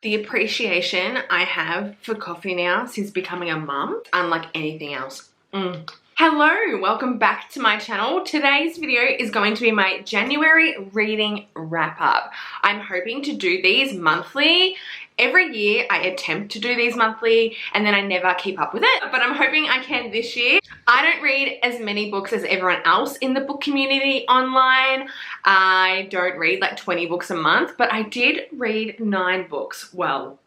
The appreciation I have for coffee now since becoming a mum, unlike anything else. Hello, welcome back to my channel. Today's video is going to be my January reading wrap up. I'm hoping to do these monthly. Every year I attempt to do these monthly and then I never keep up with it, but I'm hoping I can this year. I don't read as many books as everyone else in the book community online. I don't read like 20 books a month, but I did read 9 books. Well,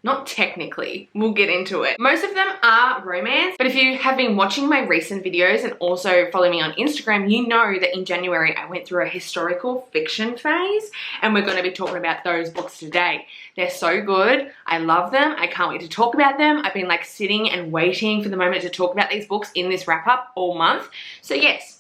not technically, we'll get into it. Most of them are romance, but if you have been watching my recent videos and also follow me on Instagram, you know that in January I went through a historical fiction phase and we're going to be talking about those books today. They're so good. I love them. I can't wait to talk about them. I've been like sitting and waiting for the moment to talk about these books in this wrap up all month. So yes,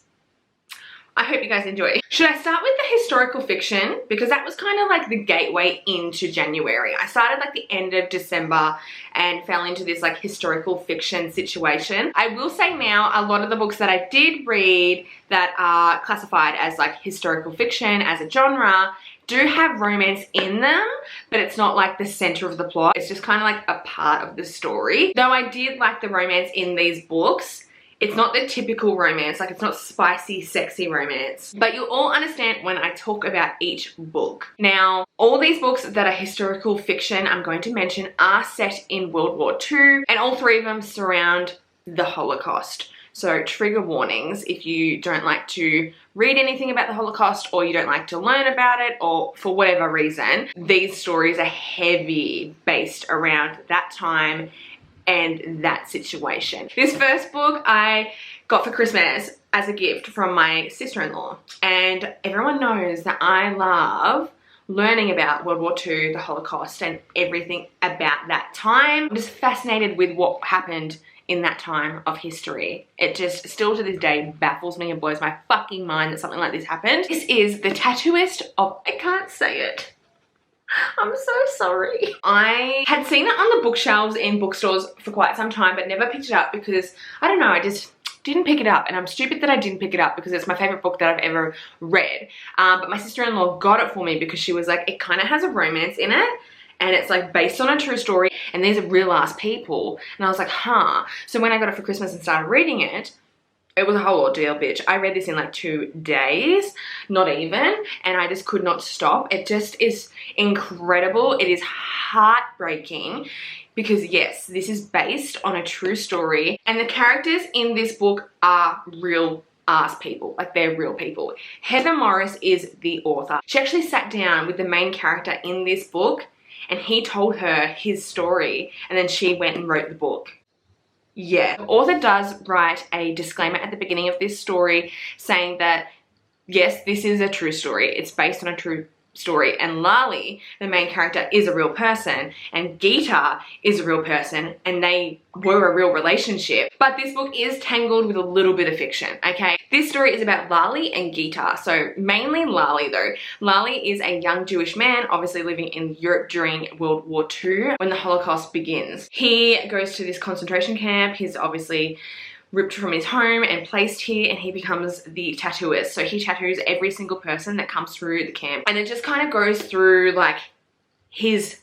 I hope you guys enjoy. Should I start with the historical fiction? Because that was kind of like the gateway into January. I started like the end of December and fell into this like historical fiction situation. I will say now, a lot of the books that I did read that are classified as like historical fiction as a genre do have romance in them, but it's not like the center of the plot. It's just kind of like a part of the story. Though I did like the romance in these books, it's not the typical romance, like it's not spicy, sexy romance. But you'll all understand when I talk about each book. Now, all these books that are historical fiction I'm going to mention are set in World War II, and all 3 of them surround the Holocaust. So trigger warnings if you don't like to read anything about the Holocaust or you don't like to learn about it or for whatever reason. These stories are heavy based around that time and that situation. This first book I got for Christmas as a gift from my sister-in-law, and everyone knows that I love learning about World War II, the Holocaust, and everything about that time. I'm just fascinated with what happened in that time of history. It just still to this day baffles me and blows my fucking mind that something like this happened. This is The Tattooist of, I can't say it. I'm so sorry. I had seen it on the bookshelves in bookstores for quite some time, but never picked it up because, I don't know, I just didn't pick it up. And I'm stupid that I didn't pick it up because it's my favorite book that I've ever read. But my sister-in-law got it for me because she was like, it kind of has a romance in it. And it's like based on a true story. And these are real ass people. And I was like, huh. So when I got it for Christmas and started reading it, it was a whole ordeal, bitch. I read this in like 2 days, not even, and I just could not stop. It just is incredible. It is heartbreaking because yes, this is based on a true story and the characters in this book are real ass people, like they're real people. Heather Morris is the author. She actually sat down with the main character in this book and he told her his story and then she went and wrote the book. Yeah, the author does write a disclaimer at the beginning of this story saying that, yes, this is a true story. It's based on a true story. And Lali, the main character, is a real person. And Geeta is a real person. And they were a real relationship. But this book is tangled with a little bit of fiction, okay? This story is about Lali and Geeta. So mainly Lali though. Lali is a young Jewish man, obviously living in Europe during World War II when the Holocaust begins. He goes to this concentration camp. He's obviously ripped from his home and placed here, and he becomes the tattooist. So he tattoos every single person that comes through the camp. And it just kind of goes through like his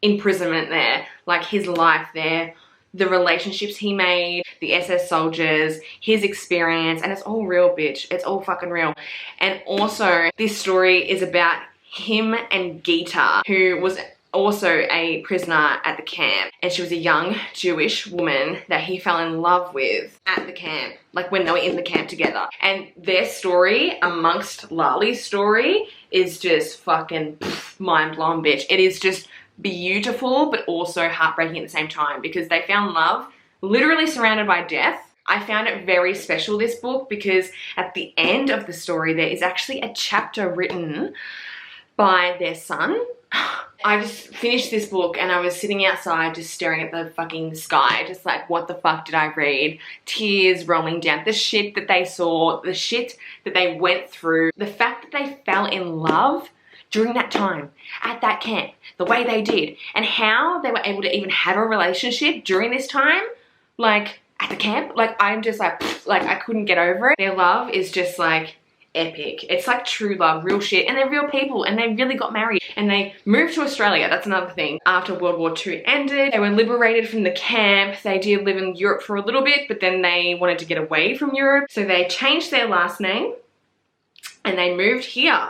imprisonment there, like his life there, the relationships he made, the SS soldiers, his experience, and it's all real, bitch. It's all fucking real. And also this story is about him and Geeta, who was also a prisoner at the camp, and she was a young Jewish woman that he fell in love with at the camp, like when they were in the camp together. And their story amongst Lali's story is just fucking mind blown, bitch. It is just beautiful but also heartbreaking at the same time because they found love literally surrounded by death. I found it very special, this book, because at the end of the story there is actually a chapter written by their son. I just finished this book and I was sitting outside just staring at the fucking sky, just like, what the fuck did I read? Tears rolling down. The shit that they saw, the shit that they went through, the fact that they fell in love during that time at that camp, the way they did, and how they were able to even have a relationship during this time, like at the camp. Like I'm just like I couldn't get over it. Their love is just like epic. It's like true love, real shit, and they're real people, and they really got married, and they moved to Australia. That's another thing. After World War II ended, they were liberated from the camp. They did live in Europe for a little bit, but then they wanted to get away from Europe, so they changed their last name and they moved here,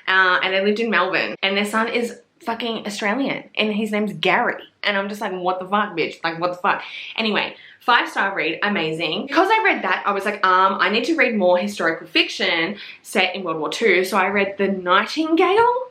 and they lived in Melbourne, and their son is fucking Australian, and his name's Gary, and I'm just like, what the fuck, bitch? Like, what the fuck? Anyway, 5-star read, amazing. Because I read that, I was like, I need to read more historical fiction set in World War II, so I read The Nightingale.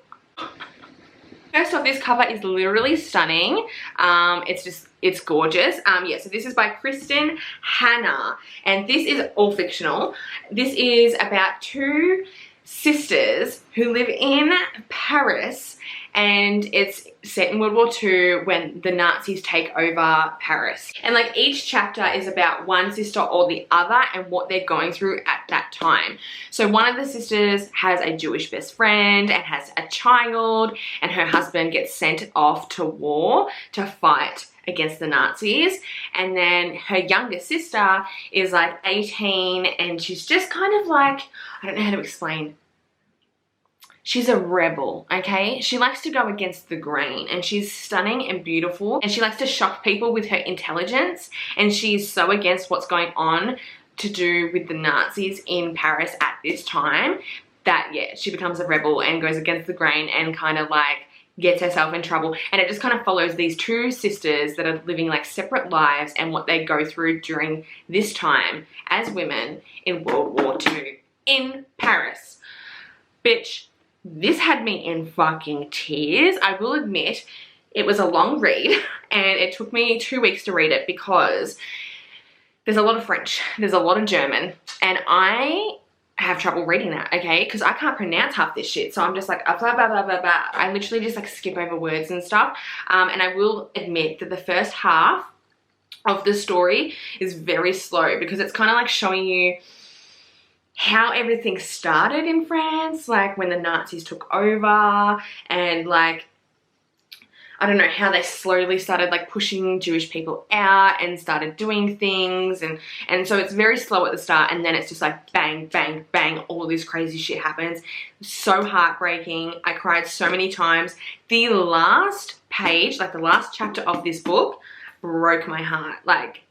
First off, this cover is literally stunning. It's gorgeous. Yeah, so this is by Kristen Hanna, and this is all fictional. This is about 2 sisters who live in Paris, and it's set in World War II when the Nazis take over Paris. And like each chapter is about one sister or the other and what they're going through at that time. So one of the sisters has a Jewish best friend and has a child, and her husband gets sent off to war to fight against the Nazis. And then her younger sister is like 18, and she's just kind of like, I don't know how to explain. She's a rebel, okay? She likes to go against the grain, and she's stunning and beautiful, and she likes to shock people with her intelligence, and she's so against what's going on to do with the Nazis in Paris at this time that, yeah, she becomes a rebel and goes against the grain and kind of like gets herself in trouble. And it just kind of follows these 2 sisters that are living like separate lives and what they go through during this time as women in World War II in Paris. Bitch, this had me in fucking tears. I will admit it was a long read, and it took me 2 weeks to read it because there's a lot of French, there's a lot of German, and I have trouble reading that, okay? Because I can't pronounce half this shit, so I'm just like, blah, blah, blah, blah, blah. I literally just like skip over words and stuff, and I will admit that the first half of the story is very slow because it's kind of like showing you how everything started in France, like when the Nazis took over, and like, I don't know, how they slowly started like pushing Jewish people out and started doing things, and so it's very slow at the start, and then it's just like bang, bang, bang, all this crazy shit happens. So heartbreaking. I cried so many times. The last page, like the last chapter of this book, broke my heart. Like,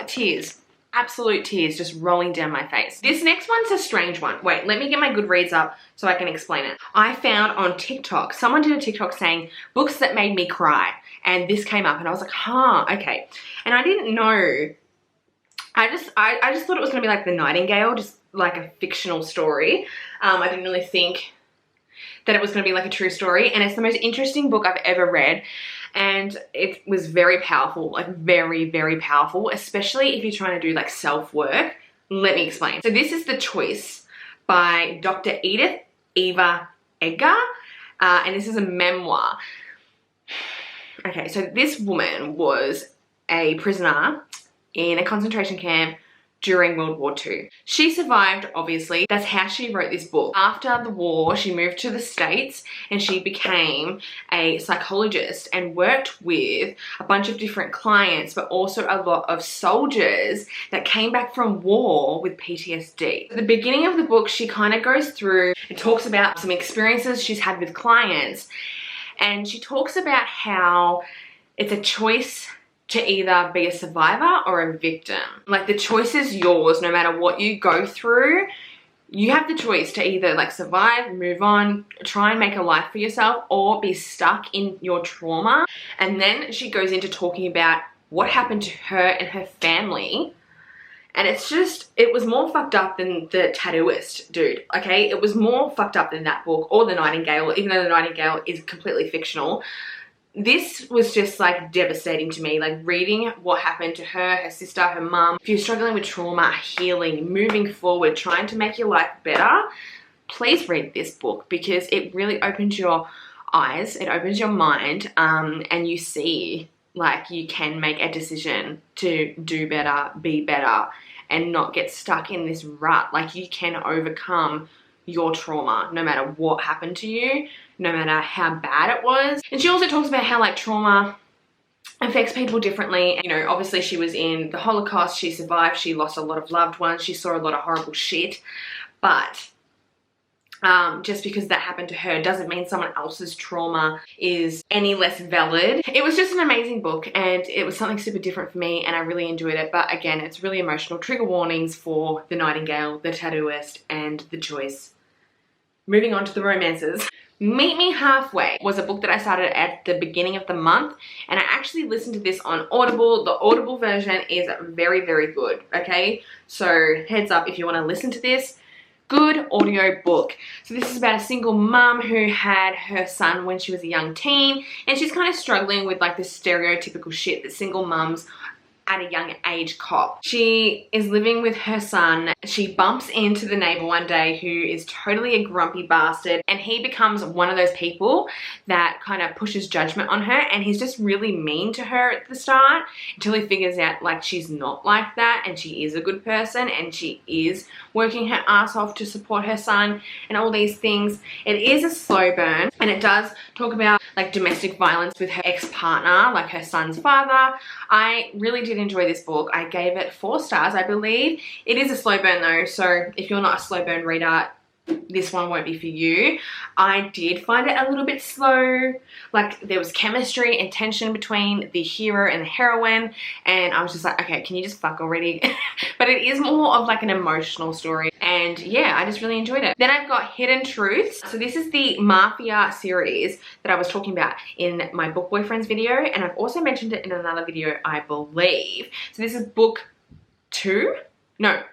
tears. Absolute tears just rolling down my face. This next one's a strange one. Wait, let me get my Goodreads up so I can explain it. I found on TikTok, someone did a TikTok saying books that made me cry, and this came up, and I was like, huh, okay. And I didn't know, I just thought it was gonna be like The Nightingale, just like a fictional story. I didn't really think that it was gonna be like a true story, and it's the most interesting book I've ever read. And it was very powerful, like very, very powerful, especially if you're trying to do like self-work. Let me explain. So this is The Choice by Dr. Edith Eva Eger, and this is a memoir. Okay, so this woman was a prisoner in a concentration camp during World War II. She survived, obviously. That's how she wrote this book. After the war, she moved to the States and she became a psychologist and worked with a bunch of different clients, but also a lot of soldiers that came back from war with PTSD. At the beginning of the book, she kind of goes through and talks about some experiences she's had with clients, and she talks about how it's a choice to either be a survivor or a victim. Like, the choice is yours no matter what you go through. You have the choice to either like survive, move on, try and make a life for yourself, or be stuck in your trauma. And then she goes into talking about what happened to her and her family. And it's just, it was more fucked up than the Tattooist, dude, okay? It was more fucked up than that book or The Nightingale, even though The Nightingale is completely fictional. This was just like devastating to me, like reading what happened to her, her sister, her mum. If you're struggling with trauma, healing, moving forward, trying to make your life better, please read this book because it really opens your eyes, it opens your mind, and you see like you can make a decision to do better, be better, and not get stuck in this rut. Like, you can overcome your trauma no matter what happened to you, no matter how bad it was. And she also talks about how like trauma affects people differently. You know, obviously she was in the Holocaust, she survived, she lost a lot of loved ones, she saw a lot of horrible shit, but just because that happened to her doesn't mean someone else's trauma is any less valid. It was just an amazing book, and it was something super different for me, and I really enjoyed it. But again, it's really emotional. Trigger warnings for The Nightingale, The Tattooist, and The Choice. Moving on to the romances. Meet Me Halfway was a book that I started at the beginning of the month, and I actually listened to this on Audible. The Audible version is very, very good, okay? So heads up if you want to listen to this. Good audio book. So this is about a single mum who had her son when she was a young teen, and she's kind of struggling with like the stereotypical shit that single mums at a young age cop. She is living with her son. She bumps into the neighbor one day who is totally a grumpy bastard, and he becomes one of those people that kind of pushes judgment on her, and he's just really mean to her at the start until he figures out like she's not like that, and she is a good person, and she is working her ass off to support her son and all these things. It is a slow burn, and it does talk about like domestic violence with her ex-partner, like her son's father. I really did enjoy this book. I gave it 4 stars, I believe. It is a slow burn though, so if you're not a slow burn reader, this one won't be for you. I did find it a little bit slow. Like there was chemistry and tension between the hero and the heroine, and I was just like, okay, can you just fuck already? But it is more of like an emotional story, and yeah, I just really enjoyed it. Then I've got Hidden Truths. So this is the Mafia series that I was talking about in my Book Boyfriends video, and I've also mentioned it in another video, I believe. So this is book 2? No.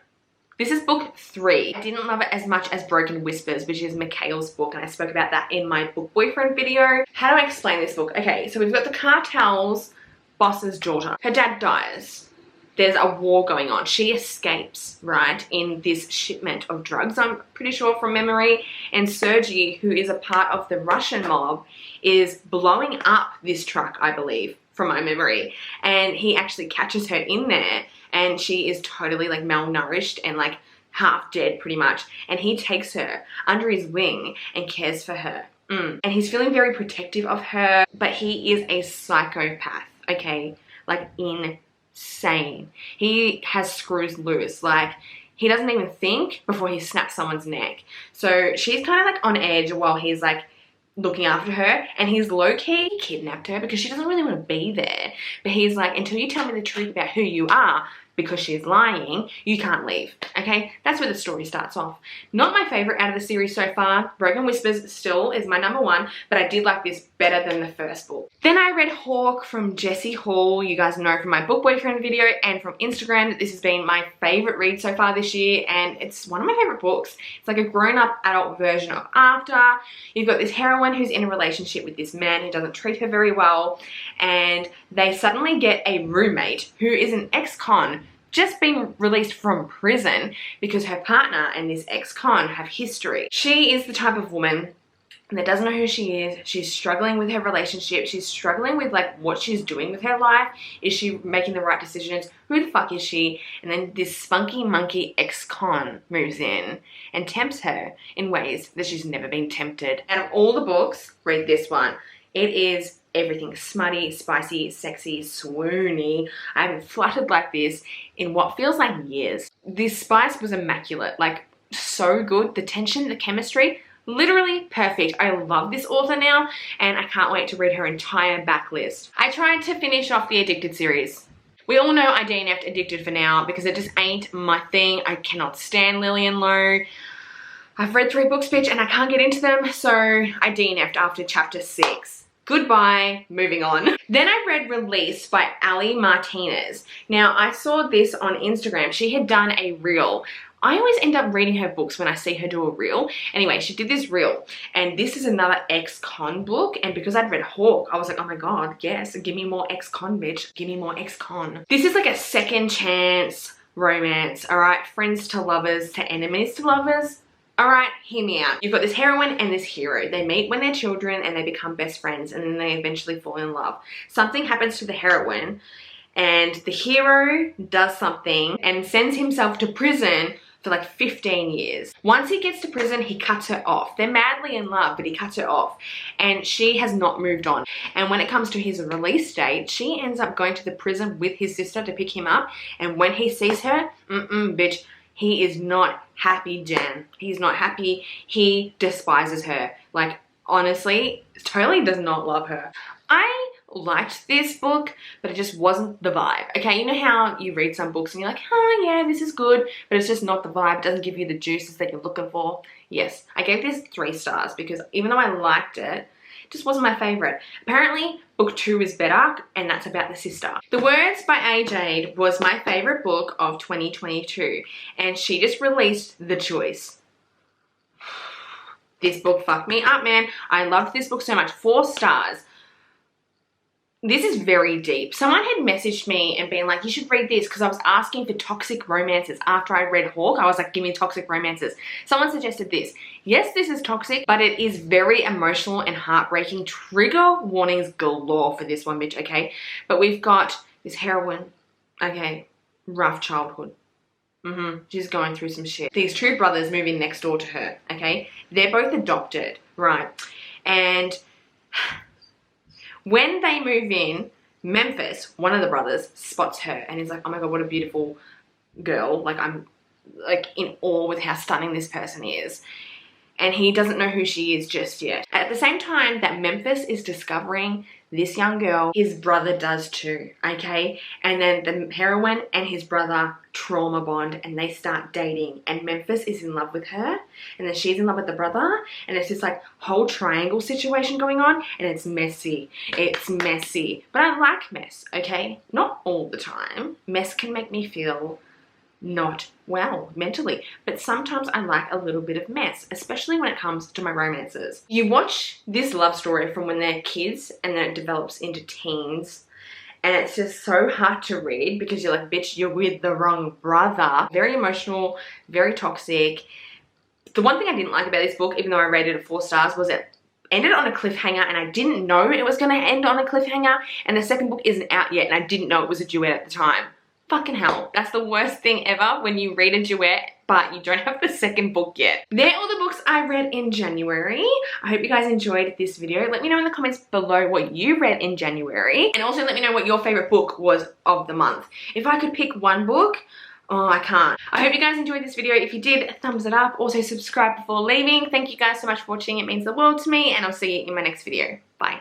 This is book 3. I didn't love it as much as Broken Whispers, which is Mikhail's book, and I spoke about that in my Book Boyfriend video. How do I explain this book? Okay, so we've got the cartel's boss's daughter. Her dad dies. There's a war going on. She escapes, right, in this shipment of drugs, I'm pretty sure from memory. And Sergei, who is a part of the Russian mob, is blowing up this truck, I believe, from my memory. And he actually catches her in there, and she is totally like malnourished and like half dead pretty much. And he takes her under his wing and cares for her. And he's feeling very protective of her, but he is a psychopath, okay? Like insane. He has screws loose. Like he doesn't even think before he snaps someone's neck. So she's kind of like on edge while he's like looking after her, and he's low-key kidnapped her because she doesn't really want to be there. But he's like, until you tell me the truth about who you are, because she's lying, you can't leave, okay? That's where the story starts off. Not my favorite out of the series so far. Broken Whispers still is my number 1, but I did like this better than the first book. Then I read Hawke from Jessie Hall. You guys know from my Book Boyfriend video and from Instagram that this has been my favorite read so far this year, and it's one of my favorite books. It's like a grown-up adult version of After. You've got this heroine who's in a relationship with this man who doesn't treat her very well, and they suddenly get a roommate who is an ex-con, just been released from prison because her partner and this ex-con have history. She is the type of woman that doesn't know who she is. She's struggling with her relationship. She's struggling with like what she's doing with her life. Is she making the right decisions? Who the fuck is she? And then this spunky monkey ex-con moves in and tempts her in ways that she's never been tempted. Out of all the books, read this one. It is everything smutty, spicy, sexy, swoony. I haven't fluttered like this in what feels like years. This spice was immaculate, like so good. The tension, the chemistry, literally perfect. I love this author now, and I can't wait to read her entire backlist. I tried to finish off the Addicted series. We all know I DNF'd Addicted for now because it just ain't my thing. I cannot stand Lillian Lowe. I've read 3 books, bitch, and I can't get into them, so I DNF'd after chapter 6. Goodbye, moving on. Then I read Release by Ali Martinez. Now, I saw this on Instagram. She had done a reel. I always end up reading her books when I see her do a reel. Anyway, she did this reel, and this is another ex-con book, and because I'd read Hawke, I was like, oh my god, yes, give me more ex-con, bitch. Give me more ex-con. This is like a second chance romance, alright? Friends to lovers to enemies to lovers. Alright, hear me out. You've got this heroine and this hero. They meet when they're children and they become best friends, and then they eventually fall in love. Something happens to the heroine, and the hero does something and sends himself to prison for like 15 years. Once he gets to prison, he cuts her off. They're madly in love, but he cuts her off, and she has not moved on. And when it comes to his release date, she ends up going to the prison with his sister to pick him up, and when he sees her, bitch, He is not happy, Jen. He's not happy. He despises her. Like, honestly, totally does not love her. I liked this book, but it just wasn't the vibe. Okay, you know how you read some books and you're like, oh yeah, this is good, but it's just not the vibe. It doesn't give you the juices that you're looking for. Yes, I gave this 3 stars because even though I liked it, it just wasn't my favorite. Apparently, book 2 is better, and that's about the sister. The Words by A. Jade was my favorite book of 2022, and she just released The Choice. This book fucked me up, man. I loved this book so much. 4 stars. This is very deep. Someone had messaged me and been like, you should read this, because I was asking for toxic romances after I read Hawke. I was like, give me toxic romances. Someone suggested this. Yes, this is toxic, but it is very emotional and heartbreaking. Trigger warnings galore for this one, bitch, okay? But we've got this heroine, okay, rough childhood. She's going through some shit. These 2 brothers move in next door to her, okay? They're both adopted, right? And when they move in, Memphis, one of the brothers, spots her and is like, oh my God, what a beautiful girl. Like, I'm like in awe with how stunning this person is. And he doesn't know who she is just yet. At the same time that Memphis is discovering this young girl, his brother does too, okay? And then the heroine and his brother trauma bond and they start dating, and Memphis is in love with her and then she's in love with the brother, and it's this like whole triangle situation going on, and it's messy. It's messy. But I like mess, okay? Not all the time. Mess can make me feel not well mentally, but sometimes I like a little bit of mess, especially when it comes to my romances. You watch this love story from when they're kids and then it develops into teens, and it's just so hard to read because you're like, bitch, you're with the wrong brother. Very emotional, very toxic. The one thing I didn't like about this book, even though I rated it 4 stars, was it ended on a cliffhanger, and I didn't know it was going to end on a cliffhanger, and the second book isn't out yet, and I didn't know it was a duet at the time. Fucking hell, that's the worst thing ever when you read a duet but you don't have the second book yet. They're all the books I read in January. I hope you guys enjoyed this video. Let me know in the comments below what you read in January, and also let me know what your favorite book was of the month. If I could pick one book, oh, I can't. I hope you guys enjoyed this video. If you did, thumbs it up. Also subscribe before leaving. Thank you guys so much for watching. It means the world to me, and I'll see you in my next video. Bye.